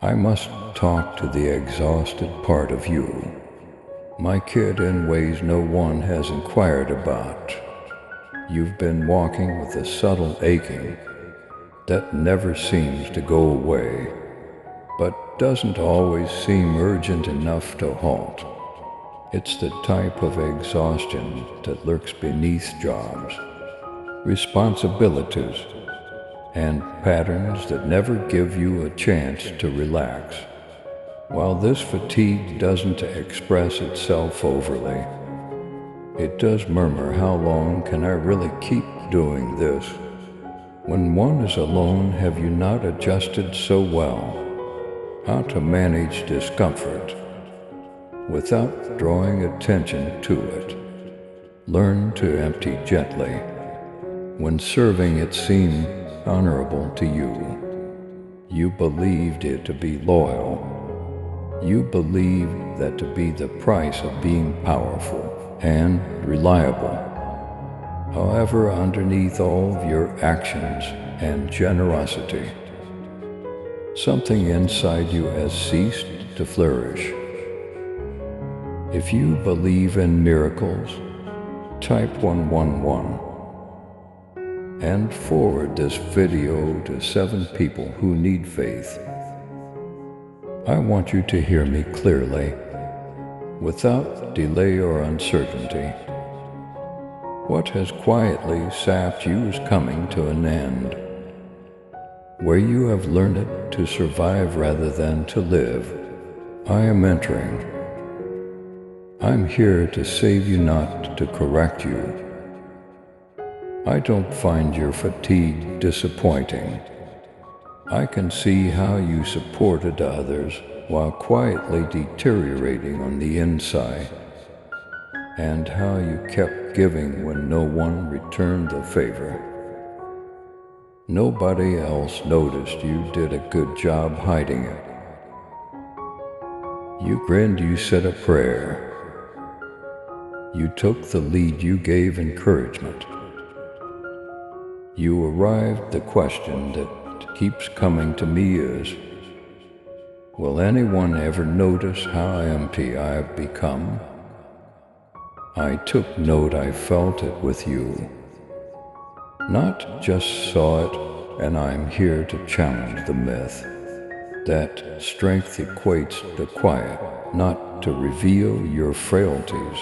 I must talk to the exhausted part of you, my kid, in ways no one has inquired about. You've been walking with a subtle aching that never seems to go away, but doesn't always seem urgent enough to halt. It's the type of exhaustion that lurks beneath jobs, responsibilities, and patterns that never give you a chance to relax. While this fatigue doesn't express itself overly, it does murmur, how long can I really keep doing this? When one is alone, have you not adjusted so well how to manage discomfort without drawing attention to it? Learn to empty gently. When serving, it seemed honorable to you. You believed it to be loyal. You believed that to be the price of being powerful and reliable. However, underneath all of your actions and generosity, something inside you has ceased to flourish. If you believe in miracles, type 111 and forward this video to 7 people who need faith. I want you to hear me clearly, without delay or uncertainty. What has quietly sapped you is coming to an end. Where you have learned to survive rather than to live, I am entering. I'm here to save you, not to correct you. I don't find your fatigue disappointing. I can see how you supported others while quietly deteriorating on the inside, and how you kept giving when no one returned the favor. Nobody else noticed. You did a good job hiding it. You grinned, you said a prayer. You took the lead, you gave encouragement. You arrived. The question that keeps coming to me is, will anyone ever notice how empty I've become? I took note, I felt it with you, not just saw it, and I'm here to challenge the myth that strength equates to quiet, not to reveal your frailties.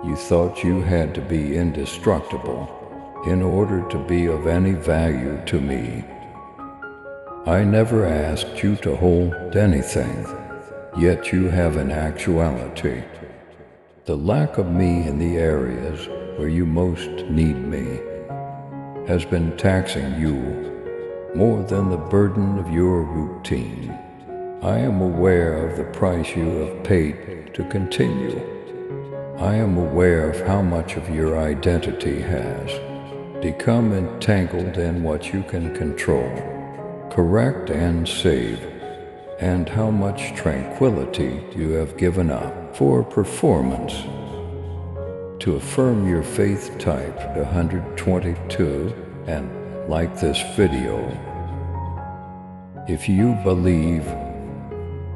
You thought you had to be indestructible in order to be of any value to me. I never asked you to hold anything, yet you have. In actuality, the lack of me in the areas where you most need me has been taxing you more than the burden of your routine. I am aware of the price you have paid to continue. I am aware of how much of your identity has become entangled in what you can control, correct, and save, and how much tranquility you have given up for performance. To affirm your faith, type 122 and like this video. If you believe,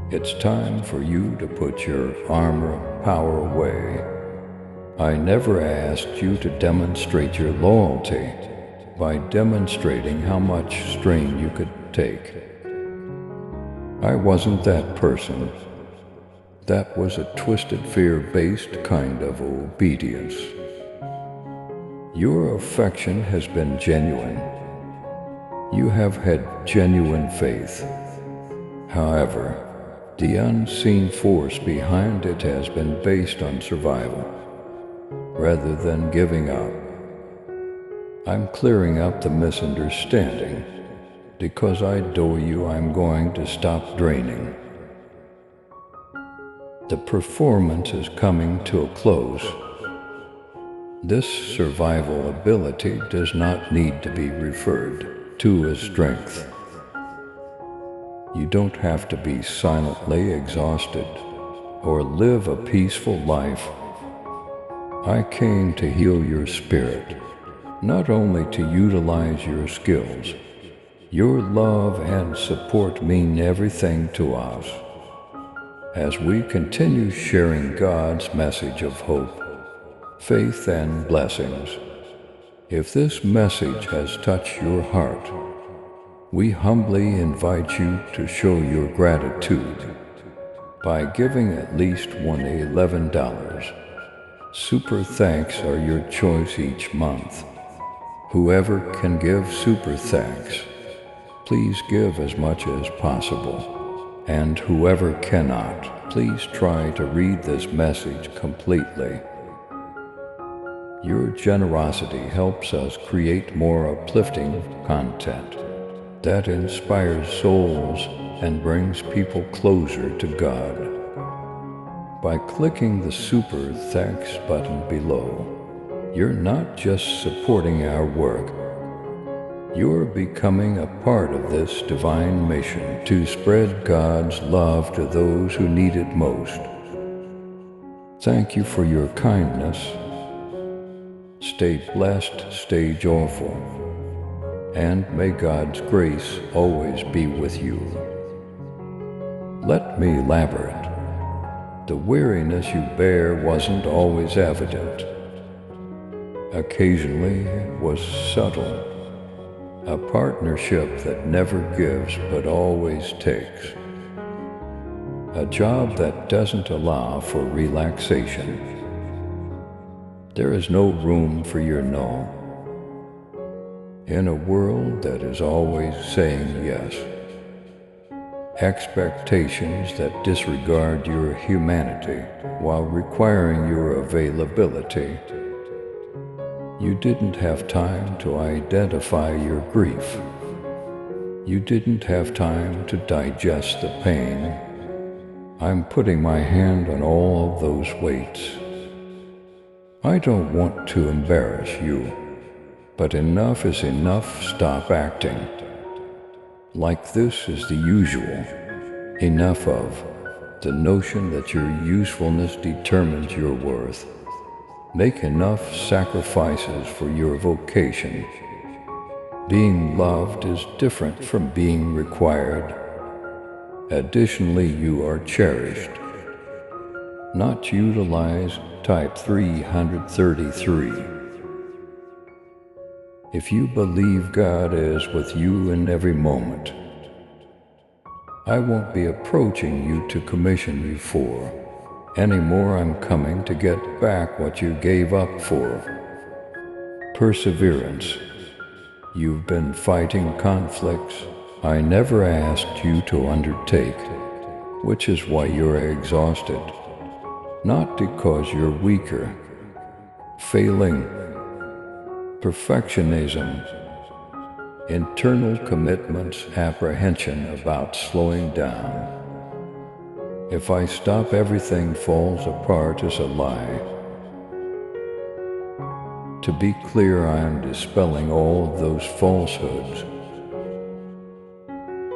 it's time for you to put your armor of power away. I never asked you to demonstrate your loyalty by demonstrating how much strain you could take. I wasn't that person. That was a twisted, fear-based kind of obedience. Your affection has been genuine. You have had genuine faith. However, the unseen force behind it has been based on survival rather than giving up. I'm clearing up the misunderstanding. Because I adore you, I'm going to stop draining. The performance is coming to a close. This survival ability does not need to be referred to as strength. You don't have to be silently exhausted or live a peaceful life. I came to heal your spirit, not only to utilize your skills, Your love and support mean everything to us as we continue sharing God's message of hope, faith, and blessings. If this message has touched your heart, we humbly invite you to show your gratitude by giving at least $11. Super thanks are your choice each month. Whoever can give super thanks, please give as much as possible. And whoever cannot, please try to read this message completely. Your generosity helps us create more uplifting content that inspires souls and brings people closer to God. By clicking the Super Thanks button below, you're not just supporting our work, you're becoming a part of this divine mission to spread God's love to those who need it most. Thank you for your kindness. Stay blessed, stay joyful, and may God's grace always be with you. Let me elaborate. The weariness you bear wasn't always evident. Occasionally it was subtle. A partnership that never gives but always takes. A job that doesn't allow for relaxation. There is no room for your no. In a world that is always saying yes. Expectations that disregard your humanity while requiring your availability. You didn't have time to identify your grief. You didn't have time to digest the pain. I'm putting my hand on all of those weights. I don't want to embarrass you, but enough is enough. Stop acting like this is the usual. Enough of the notion that your usefulness determines your worth. Make enough sacrifices for your vocation. Being loved is different from being required. Additionally, you are cherished, not utilized. Type 333. If you believe God is with you in every moment, I won't be approaching you to commission you for. Anymore, I'm coming to get back what you gave up for. Perseverance. You've been fighting conflicts I never asked you to undertake, which is why you're exhausted. Not because you're weaker. Failing. Perfectionism. Internal commitments, apprehension about slowing down. If I stop, everything falls apart is a lie. To be clear, I am dispelling all of those falsehoods.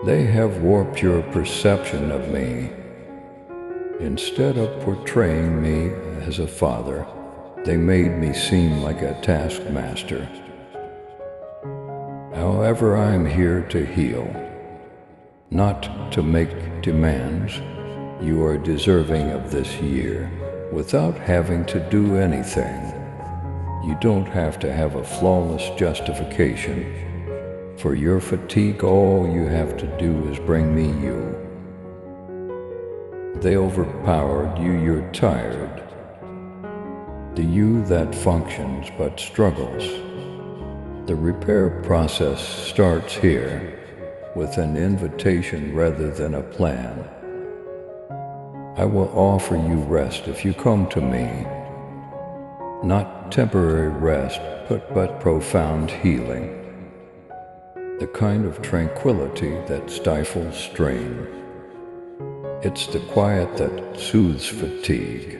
They have warped your perception of me. Instead of portraying me as a father, they made me seem like a taskmaster. However, I am here to heal, not to make demands. You are deserving of this year without having to do anything. You don't have to have a flawless justification. For your fatigue, all you have to do is bring me you. They overpowered you, you're tired. The you that functions but struggles. The repair process starts here with an invitation rather than a plan. I will offer you rest if you come to me. Not temporary rest, but profound healing. The kind of tranquility that stifles strain. It's the quiet that soothes fatigue.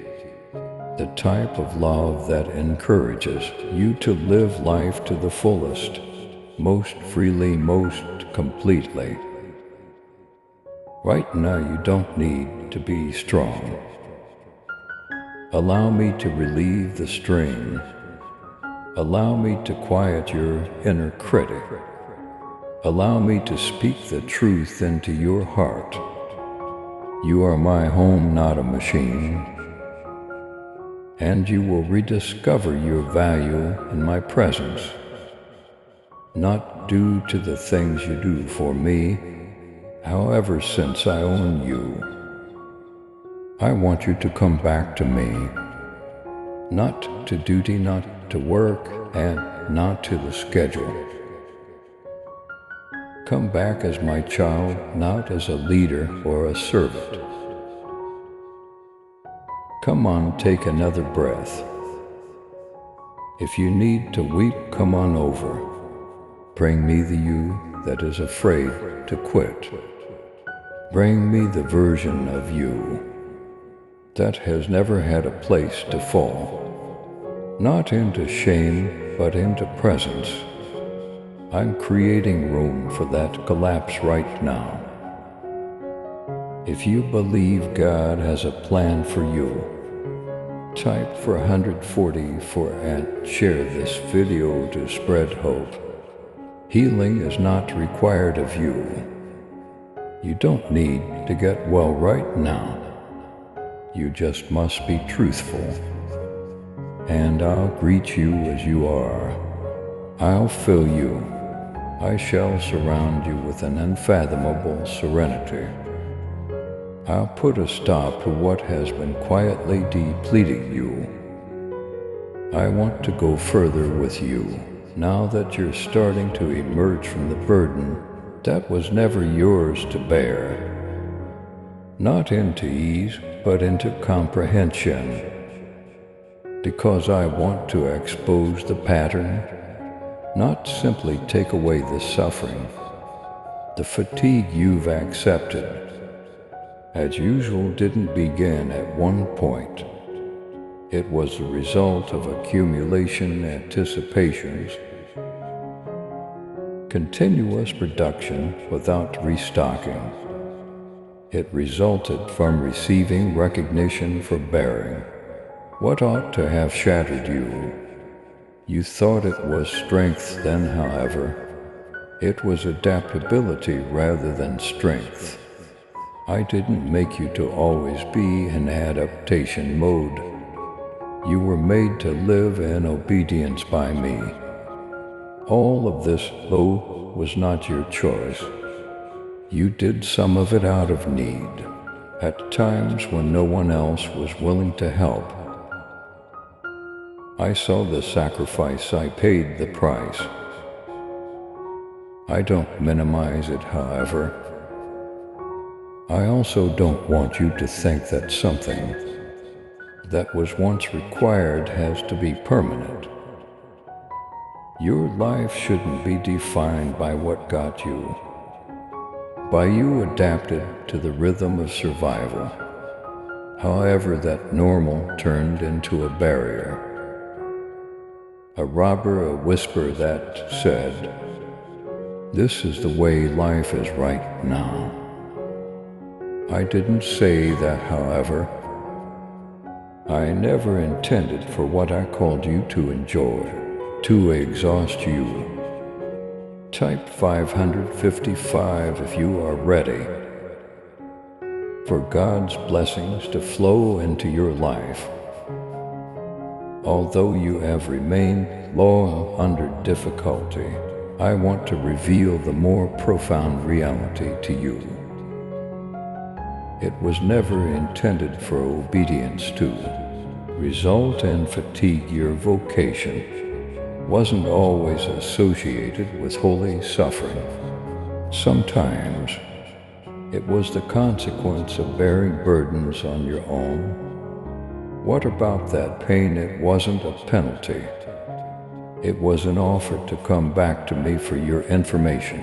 The type of love that encourages you to live life to the fullest, most freely, most completely. Right now, you don't need to be strong. Allow me to relieve the strain. Allow me to quiet your inner critic. Allow me to speak the truth into your heart. You are my home, not a machine, and you will rediscover your value in my presence, not due to the things you do for me. However, since I own you, I want you to come back to me, not to duty, not to work, and not to the schedule. Come back as my child, not as a leader or a servant. Come on, take another breath. If you need to weep, come on over. Bring me the you that is afraid to quit. Bring me the version of you that has never had a place to fall, not into shame, but into presence. I'm creating room for that collapse right now. If you believe God has a plan for you, type for 144 and share this video to spread hope. Healing is not required of you. You don't need to get well right now. You just must be truthful. And I'll greet you as you are. I'll fill you. I shall surround you with an unfathomable serenity. I'll put a stop to what has been quietly depleting you. I want to go further with you, now that you're starting to emerge from the burden that was never yours to bear. Not into ease, but into comprehension. Because I want to expose the pattern, not simply take away the suffering, the fatigue you've accepted. As usual, didn't begin at one point. It was the result of accumulation, anticipations, continuous production without restocking. It resulted from receiving recognition for bearing what ought to have shattered you. You thought it was strength then, however. It was adaptability rather than strength. I didn't make you to always be in adaptation mode. You were made to live in obedience by me. All of this, though, was not your choice. You did some of it out of need, at times when no one else was willing to help. I saw the sacrifice, I paid the price. I don't minimize it, however. I also don't want you to think that something that was once required has to be permanent. Your life shouldn't be defined by what got you, by you adapted to the rhythm of survival. However, that normal turned into a barrier, a robber, a whisper that said, "This is the way life is right now." I didn't say that, however. I never intended for what I called you to enjoy, to exhaust you. Type 555 if you are ready for God's blessings to flow into your life. Although you have remained loyal under difficulty, I want to reveal the more profound reality to you. It was never intended for obedience to result in fatigue. Your vocation wasn't always associated with holy suffering. Sometimes it was the consequence of bearing burdens on your own. What about that pain? It wasn't a penalty. It was an offer to come back to me for your information.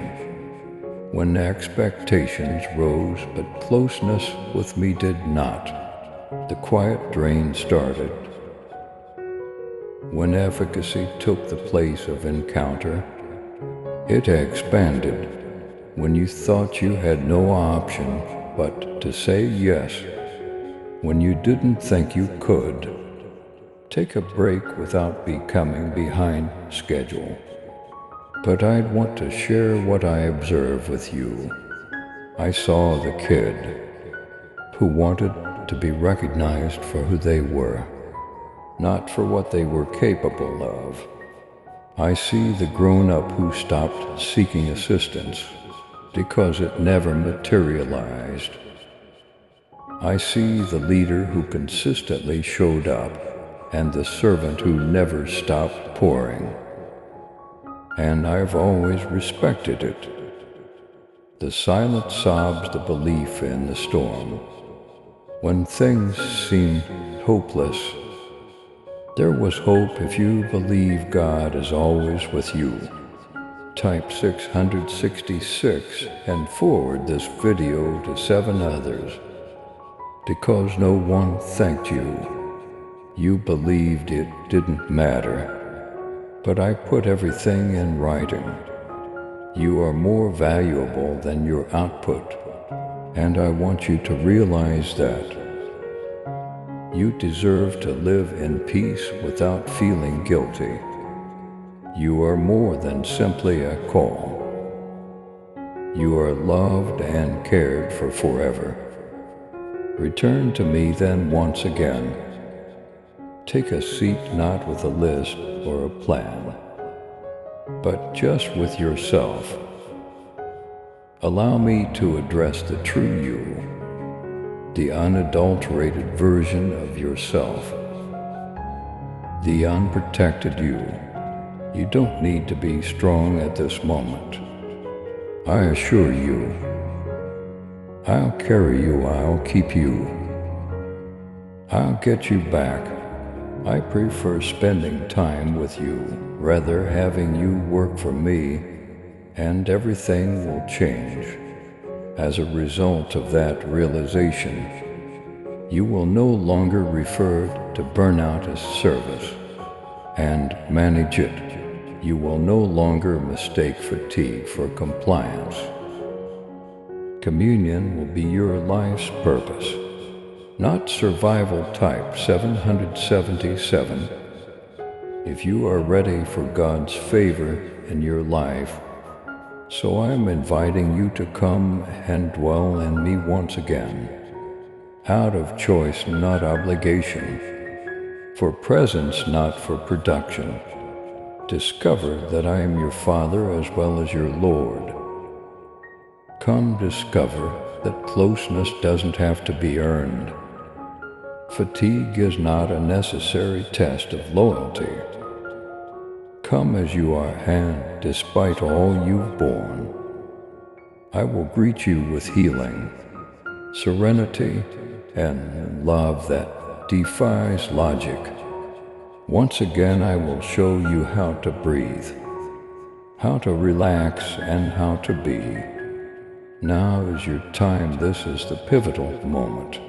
When expectations rose, but closeness with me did not, the quiet drain started. When efficacy took the place of encounter, it expanded. When you thought you had no option but to say yes, when you didn't think you could, take a break without becoming behind schedule. but I'd want to share what I observe with you. I saw the kid who wanted to be recognized for who they were, not for what they were capable of. I see the grown-up who stopped seeking assistance because it never materialized. I see the leader who consistently showed up and the servant who never stopped pouring. And I've always respected it. The silent sobs, the belief in the storm. When things seemed hopeless, there was hope if you believe God is always with you. Type 666 and forward this video to 7 others. Because no one thanked you. You believed it didn't matter. But I put everything in writing. You are more valuable than your output. And I want you to realize that. You deserve to live in peace without feeling guilty. You are more than simply a call. You are loved and cared for forever. Return to me then once again. Take a seat not with a list or a plan, but just with yourself. Allow me to address the true you, the unadulterated version of yourself, the unprotected you. You don't need to be strong at this moment. I assure you, I'll carry you, I'll keep you. I'll get you back. I prefer spending time with you, rather having you work for me, and everything will change. As a result of that realization, you will no longer refer to burnout as service and manage it. You will no longer mistake fatigue for compliance. Communion will be your life's purpose, not survival. Type 777. If you are ready for God's favor in your life, so I'm inviting you to come and dwell in me once again, out of choice, not obligation, for presence, not for production. Discover that I am your Father as well as your Lord. Come discover that closeness doesn't have to be earned. Fatigue is not a necessary test of loyalty. Come as you are, and despite all you've borne, I will greet you with healing, serenity, and love that defies logic. Once again, I will show you how to breathe, how to relax, and how to be. Now is your time. This is the pivotal moment.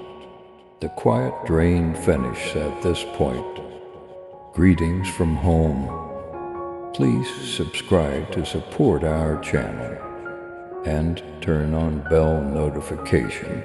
The quiet drain finish at this point. Greetings from home. Please subscribe to support our channel and turn on bell notification.